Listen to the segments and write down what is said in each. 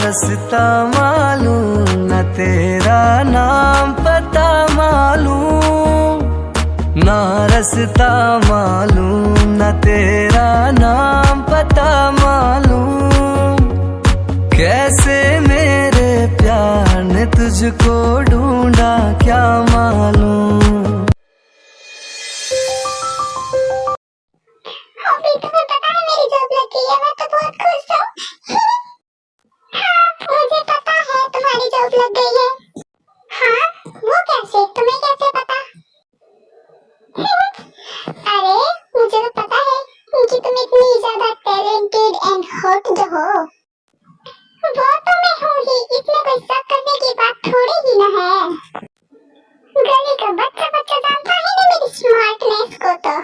रास्ता मालूम न तेरा नाम पता मालूम, ना रास्ता मालूम न तेरा नाम पता मालूम। कैसे मेरे प्यार ने तुझको ढूंढा क्या मालूम। अभी तुम्हें पता है मेरी जॉब लग गई है, मैं तो बहुत खुश हूँ। हाँ, मुझे पता है तुम्हारी जॉब लग गई है। हाँ, वो कैसे, तुम्हें कैसे पता? अरे मुझे तो पता है कि तुम इतनी ज्यादा टैलेंटेड एंड हॉट जो हो। वो तो मैं हूँ ही, इसमें कोई शक करने की बात थोड़ी ही ना है। गली का बच्चा बच्चा जानता है ना मेरी स्मार्टनेस को तो।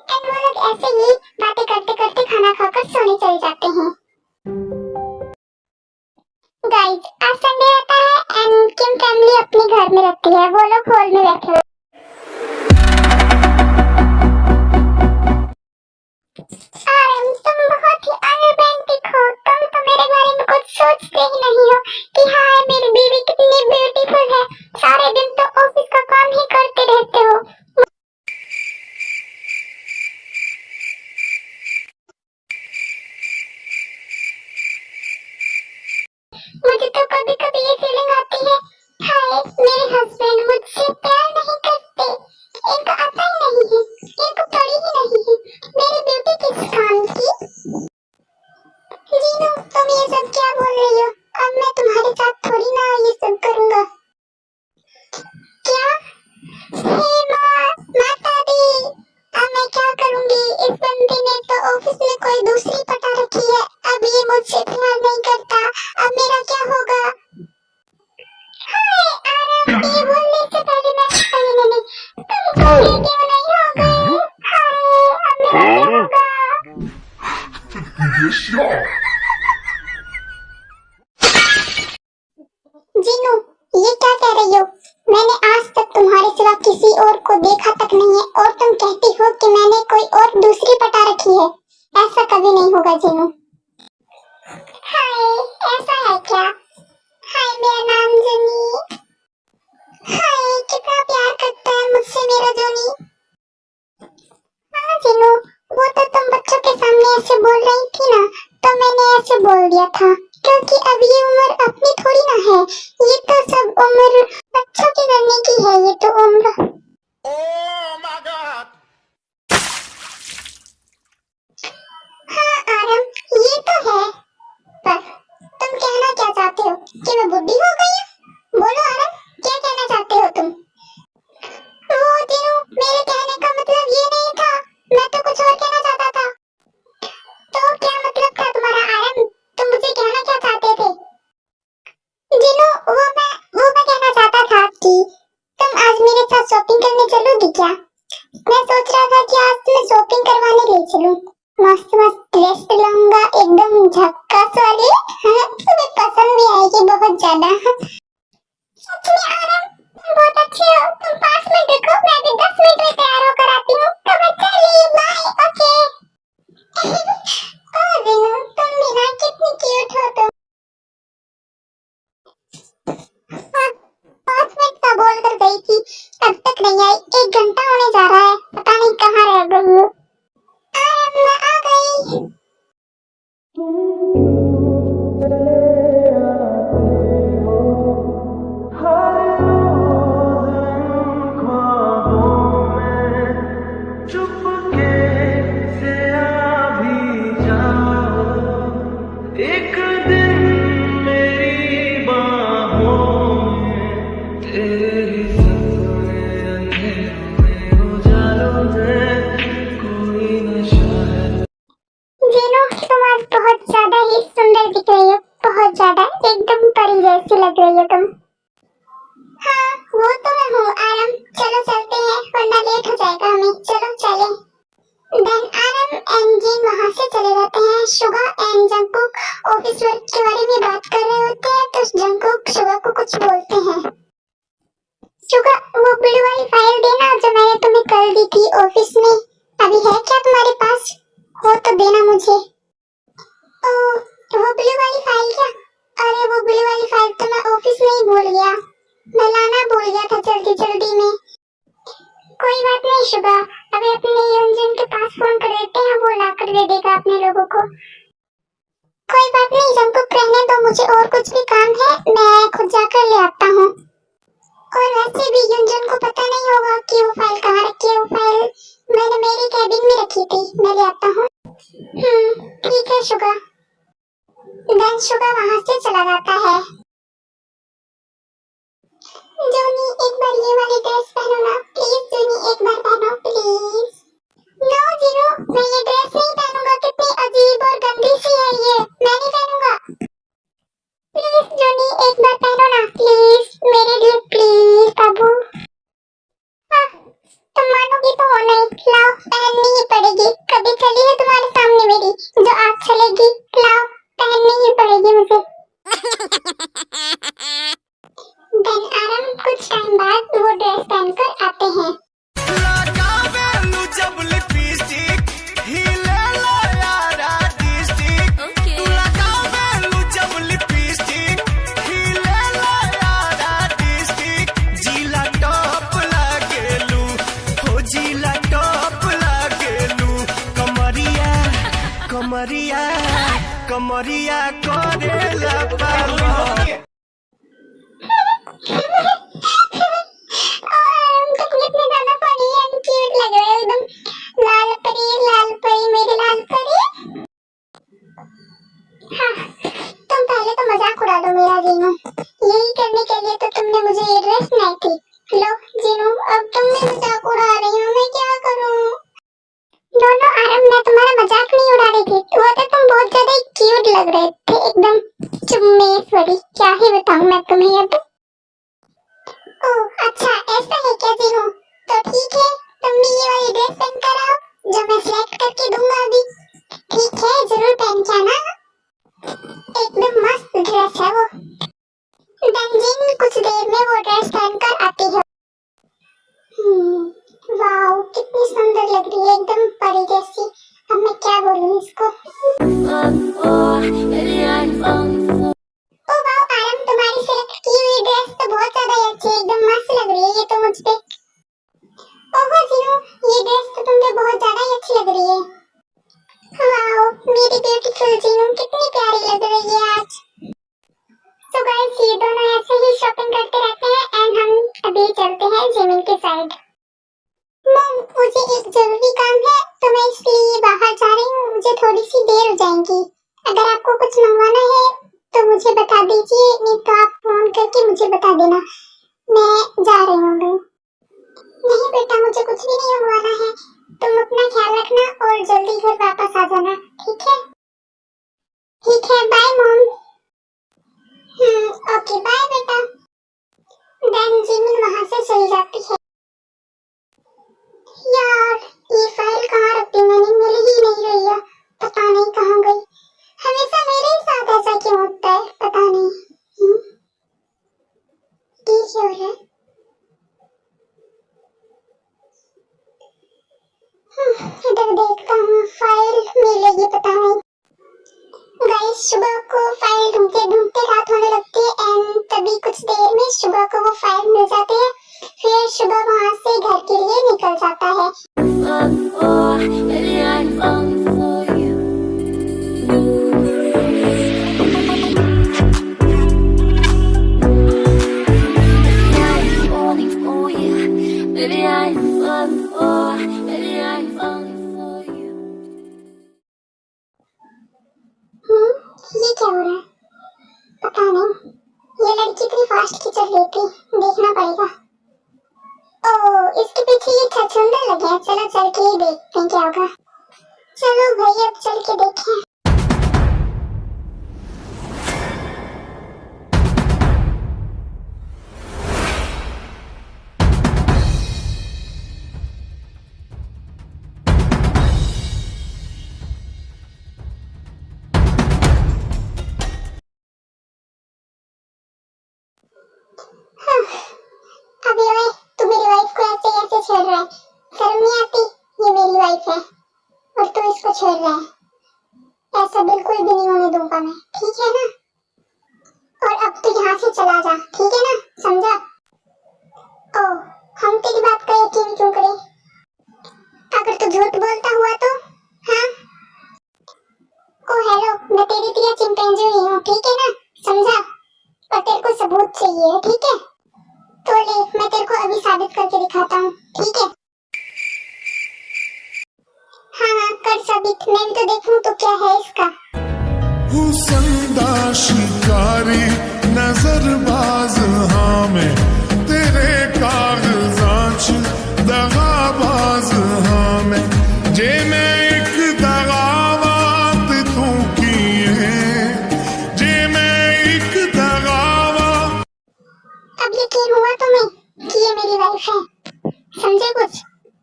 एंड वो लोग ऐसे ही बातें करते करते खाना खाकर सोने चले जाते हैं। गाइस, आज संडे आता है एंड किम फैमिली अपने घर में रहती है, वो लोग हॉल में बैठे हुए। तुम बहुत ही अनरोमांटिक हो, तुम तो मेरे बारे में कुछ सोचते ही नहीं हो कि हाँ मेरी बीवी कितनी ब्यूटीफुल है। सारे दिन तो ऑफिस का काम ही करते रहते हो। मुझे तो कभी कभी ये फीलिंग आती है, हाय मेरे हस्बैंड मुझसे प्यार नहीं करते, इनको आता ही नहीं है, इनको पड़ी ही नहीं है मेरी ब्यूटी किस काम की। जीनू, तुम ये सब क्या बोल रही हो? अब मैं तुम्हारे साथ थोड़ी ना ये सब करूंगा। क्या? हे माता दी, अब मैं क्या करूंगी? इस बंदे ने तो ऑफिस में कोई दूसरी पटा रखी है, अब ये मुझसे प्यार नहीं करता, अब मेरा क्या होगा? हाय आरम, ये बोलने से पहले मैं नहीं, तुम पूरे क्यों नहीं हो गए? हाय, अब मेरा क्या होगा? जीनू, ये क्या कह रही हो? मैंने आज तक तुम्हारे सिवा किसी और को देखा तक नहीं है और तुम कहती हो कि मैंने कोई और दूसरी पटा रखी है। ऐसा कभी नहीं होगा जीनू। हाय, ऐसा है क्या? हाय, मेरा नाम जनी। हाय, कितना प्यार करता है मुझसे मेरा जनी। हाँ जीनू, वो तो तुम बच्चों के सामने ऐसे बोल रही थी ना, तो मैंने ऐसे बोल दिया था, क्योंकि अब ये उम्र अपनी थोड़ी ना है, ये तो सब उम्र बच्चों के करने की है, ये तो उम्र। Oh my God. हाँ आरम, ये तो है, पर तुम कहना क्या चाहते हो कि मैं बुढ़ी हो गई हूँ? बोलो आरम, क्या कहना चाहते हो तुम? वो जीनू, मेरे कहने का मतलब ये नहीं था, मैं तो कुछ और कहना चाहता था। तो क्या मतलब था तुम्हारा आरम? तुम मुझे कहना क्या चाहते थे? जीनू, वो मैं कहना चाहता था कि तुम आज मेरे साथ शॉपिंग करने चलोगी क्या? मैं सोच रहा था कि आज तुम्हें शॉपिंग करवाने ले चलूं। मस्त मस्त ड्रेस लाऊंगा, एकदम झक्कास वाली। हाँ, तुम्हें पसंद भी आएगी बहुत ज्यादा। सच में आरम, तुम बहुत अच्छे हो। तुम 5 मिनट रुको, मैं भी 10 मिनट में तैयार होकर आती हूँ। तो चलिए, बाय। ओके। ओह जीनू, तुम भी ना कितनी क्यूट हो तुम। 5 मिनट का बोल कर गई थी, अब तक नहीं आई। 1 घंटा होने जा रहा है, पता नहीं कहाँ रह गई है। मैं आ गई। एक दिन मेरी बाहों में तेरी सपने अंधेरों में उजालों में कोई नशा है। जीनू, तुम आज बहुत ज्यादा ही सुंदर दिख रही हो, बहुत ज्यादा, एकदम परी जैसी लग रही हो तुम। हाँ, वो तो मैं हूँ आरम। चलो चलते हैं, वरना लेट हो जाएगा हमें। चलो चले। देन आरम एंड जीन वहाँ से चले जाते हैं। Suga and Jungkook office work के बारे में बात कर रहे होते हैं, तो जंगकुक शुगा को कुछ बोलते हैं। शुगा, वो ब्लू वाली फाइल देना जो मैंने तुम्हें कल दी थी ऑफिस में, अभी है क्या तुम्हारे पास? हो तो देना मुझे। ओह, वो ब्लू वाली फाइल क्या? अरे वो ब्लू वाली फाइल तो मैं ऑफिस में ही भूल गया। मैं लाना भूल गया था जल्दी जल्दी में। कोई बात नहीं शुभा, अभी अपने योंजन के पास फोन कर देते हैं, वो ला कर दे देगा अपने लोगों को। कोई बात नहीं, जंकुक रहने दो, मुझे और कुछ भी काम है, मैं खुद जाकर ले आता हूँ। और वैसे भी युंजन को पता नहीं होगा कि वो फाइल कहाँ रखी है। वो फाइल मैंने मेरी कैबिन में रखी थी, मैं ले आता हूँ। ठीक है शुगा। देन शुगा वहाँ से चला जाता है। जोनी एक बार ये वाली ड्रेस पहनो ना प्लीज, जोनी एक बार पहनो प्लीज। नो जीरो, मैं ये ड्रेस नहीं पहनूंगा, कितनी अजीब और गंदी सी है ये, मैं नहीं पहनूंगा। प्लीज जोनी एक बार पहनो ना प्लीज, मेरे लिए प्लीज बाबू। तुम मानोगी तो हो नहीं, लाओ पहननी ही पड़ेगी, कभी चली है तुम्हारे सामने मेरी जो आज चलेगी, लाओ पहननी ही पड़ेगी मुझे। देन आराम कुछ टाइम बाद वो ड्रेस पहनकर आते हैं। कमरिया कमरिया करेला पागल। कितने ज्यादा फनी एंड क्यूट लग रहे हो एकदम। लाल परी मेरी लाल परी। हाँ, तुम पहले तो मजाक उड़ा दो मेरा जीनू, यही करने के लिए तो तुमने मुझे ये ड्रेस नहीं थी। लो जीनू, अब तुमने मजाक उड़ा रही हो, मैं क्या करूँ? दोनों आराम, मैं तुम्हारा मजाक नहीं उड़ा रही थी, वो तो तुम बहुत ज्यादा क्यूट लग रहे थे एकदम चुम्मेश्वरी, क्या ही बताऊं मैं तुम्हें अब। ओह अच्छा ऐसा है क्या जीनू, तो ठीक है, तुम भी ये वाली ड्रेस पहन कर आओ जो मैं सिलेक्ट करके दूंगा अभी। ठीक है, जरूर पहन के आना, एकदम मस्त ड्रेस है वो। दंजिन कुछ देर में वो ड्रेस पहनकर आती है। वाओ कितनी सुंदर लग रही है, एकदम परी जैसी। अब मैं क्या बोलूं इसको। ओ वाओ आरम, तुम्हारी सिलेक्ट की हुई ड्रेस तो बहुत ज्यादा अच्छी है, एकदम मस्त लग रही है ये तो मुझ पे। ओहो जीनू, ये ड्रेस तो तुम पे बहुत ज्यादा ही अच्छी लग रही है। वाओ मेरी ब्यूटीफुल जीनू, कितनी प्यारी लग रही है आज। तो गाइस ये दोनों ऐसे ही शॉपिंग करते रहते हैं एंड हम अभी चलते हैं जिमिन के साइड। मॉम मुझे एक जरूरी काम है तो मैं इसलिए बाहर जा रही हूँ, मुझे थोड़ी सी देर हो जाएगी। अगर आपको कुछ मंगवाना है तो मुझे बता दीजिए, नहीं तो आप फोन करके मुझे बता देना, मैं जा रही हूँ। नहीं बेटा मुझे कुछ भी नहीं मंगवाना है, तुम अपना ख्याल रखना और जल्दी घर वापस आ जाना, ठीक है? ठीक है, बाय मॉम। ओके बाय बेटा। देन जिमिन वहाँ से चली जाती है। यार ये फाइल कहाँ रखी मैंने, मिल ही नहीं रही है, पता नहीं कहाँ गई। हमेशा मेरे ही साथ ऐसा क्यों होता है, पता नहीं। ये क्यों है? इधर देखता हूँ, फाइल मिलेगी पता नहीं। गाइस सुबह को फाइल ढूंढते ढूंढते रात होने लगती है एंड तभी कुछ देर में सुबह को वो फाइल मिल जाती है। फिर सुबह वहाँ से घर के लिए निकल जाता है। ये क्या हो रहा है पता नहीं, ये लड़की इतनी फास्ट क्यों चल रही थी, देखना पड़ेगा। ओह इसके पीछे ये छछूंदर लगे हैं, चलो चल के ही देखते हैं क्या होगा। चलो भाई अब चल के देखें। अभी ओए तू मेरी वाइफ को ऐसे कैसे छेड़ रहा है, शर्म नहीं आती? ये मेरी वाइफ है और तू इसको छेड़ रहा है, ऐसे ऐसा बिल्कुल भी नहीं होने दूंगा मैं, ठीक है ना? और अब तू यहाँ से चला जा, ठीक है ना? समझा? ओ, हम तेरी बात का यकीन क्यों करें? अगर तू झूठ बोलता हुआ तो? हाँ? ओ हेलो, मैं तेरी तरह चिंपैंजी नहीं हूँ, ठीक है ना? समझा? और तेरे को सबूत चाहिए, ठीक है? तो ले, मैं तेरे को अभी साबित करके दिखाता हूँ, ठीक है? हाँ, कर साबित, मैं भी तो देखूं तो क्या है इसका। हुसंदा शिकारी नजरबाज हाँ मैं तेरे कागजात दगाबाज हाँ मैं जे मैं एक दगावत तू किए जे मैं एक दगावा। अब यकीन हुआ तुम्हें कि ये मेरी वाइफ है? समझे कुछ?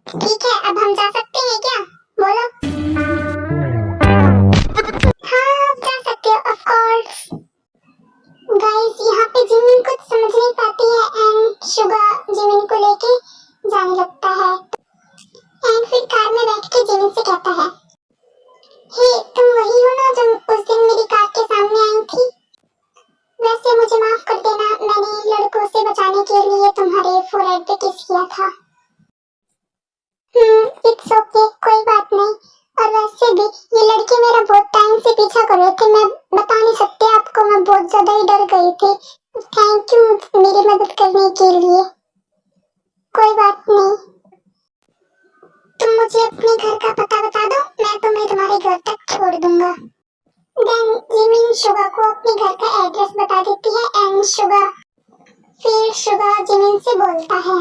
ठीक है, अब हम जा सकते हैं क्या? बोलो। हाँ, आप जा सकते हो, ऑफ कोर्स। गाइस, यहाँ पे जिमिन कुछ समझ नहीं पाती है एंड शुगर जिमिन को लेके जाने लगता है एंड फिर कार में बैठ के जिमिन से कहता है, हे तुम वही हो ना जो उस दिन मेरी कार के सामने आई थी? वैसे मुझे माफ कर देना, मैंने लड़कों से बचाने के लिए तुम्हारे फोरहेड पे किस किया था। इट्स ओके, कोई बात नहीं। और वैसे भी ये लड़के मेरा बहुत टाइम से पीछा कर रहे थे, मैं बता नहीं सकती आपको, मैं बहुत ज्यादा ही डर गई थी। थैंक यू मेरी मदद करने के लिए। कोई बात नहीं, तुम मुझे अपने घर का पता बता दो, मैं तुम्हें तुम्हारे घर तक छोड़ दूंगा। देन जिमिन शुगा को अपने घर का एड्रेस बता देती है एंड शुगा जिमिन से बोलता है,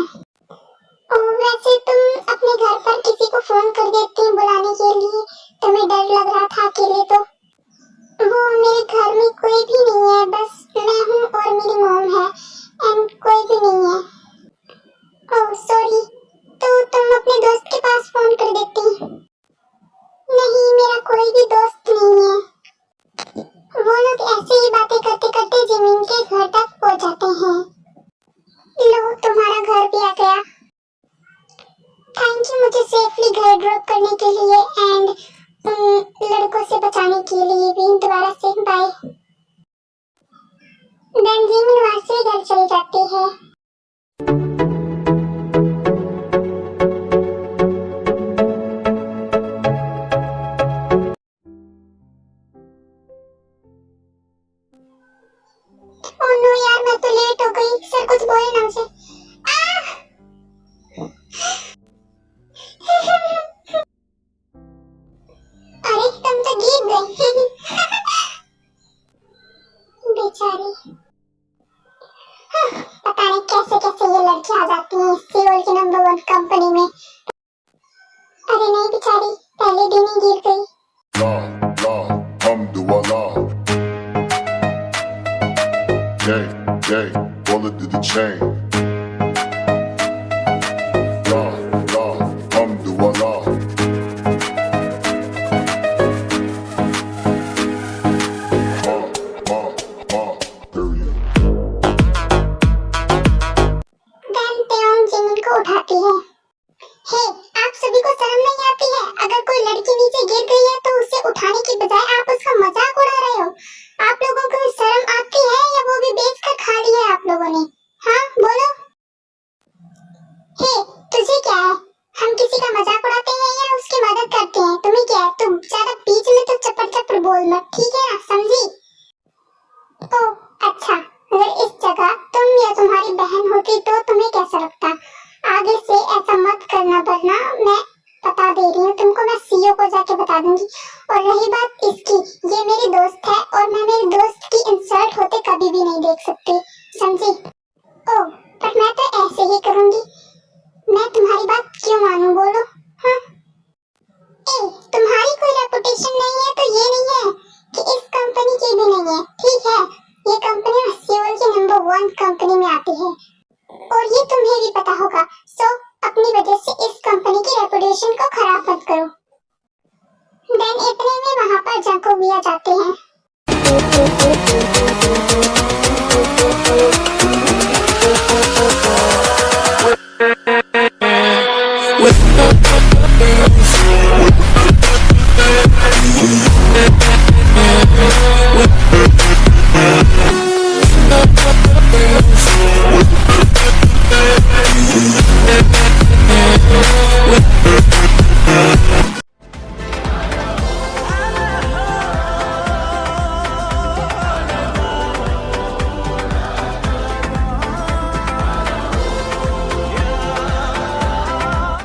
वैसे तुम अपने घर पर किसी को फोन कर देती बुलाने के लिए, तुम्हें डर लग रहा था अकेले तो? वो मेरे घर में कोई भी नहीं है, बस मैं हूँ और मेरी मॉम है एंड कोई भी नहीं है। ओह सॉरी, तो तुम अपने दोस्त के पास फोन कर देती? नहीं, मेरा कोई भी दोस्त नहीं है। वो लोग ऐसे ही बातें करते करते जिमिन के घर तक पहुँच जाते हैं। लो, तुम्हारा घर भी आ गया। थैंक यू मुझे सेफली घर ड्रॉप करने के लिए एंड लड़कों से बचाने के लिए भी दोबारा से बाय। देन जिमिन वहां से घर चली जाती है। ओह नो यार, मैं तो लेट हो गई, सर कुछ बोले ना मुझे। अरे तुम तो गिर गई। बेचारी। पता नहीं कैसे कैसे ये लड़की आ जाती है सियोल की नंबर 1 कंपनी में। अरे नहीं बेचारी, पहले दिन ही गिर गई। Bullet to the chain. उठाती है। हे, आप सभी को शर्म नहीं आती है? अगर कोई लड़की नीचे गिर गई है तो उसे उठाने की बजाय आप उसका मजाक उड़ा रहे हो। आप लोगों को शर्म आती है या वो भी बेचकर खा लिया है आप लोगों ने? हाँ बोलो। हे, तुझे क्या है? हम किसी का मजाक उड़ाते हैं या उसकी मदद करते हैं? तुम्हें क्या है? तुम ज्यादा बीच में तो चप्पड़ चप्पड़ बोल मत, ठीक है ना? समझी? ओह अच्छा, अगर इस जगह तुम या तुम्हारी बहन होती तो तुम्हें कैसा लगता? आगे से ऐसा मत करना, वरना मैं बता दे रही हूँ तुमको, मैं सीईओ को जाके बता दूंगी। और रही बात इसकी, ये मेरी दोस्त है और मैं मेरे दोस्त की इंसल्ट होते कभी भी नहीं देख सकती, समझी? ओह, पर मैं तो ऐसे ही करूंगी। मैं तुम्हारी बात क्यों मानूं, बोलो? हाँ? तुम्हारी कोई रेपुटेशन नहीं है तो ये नहीं है कि इस कंपनी की भी नहीं है, ठीक है? ये कंपनी सियोल की नंबर 1 कंपनी में आती है और ये तुम्हें भी पता होगा। सो अपनी वजह से इस कंपनी की रेपुटेशन को खराब मत करो। देन इतने में वहाँ पर जाकोबिया जाते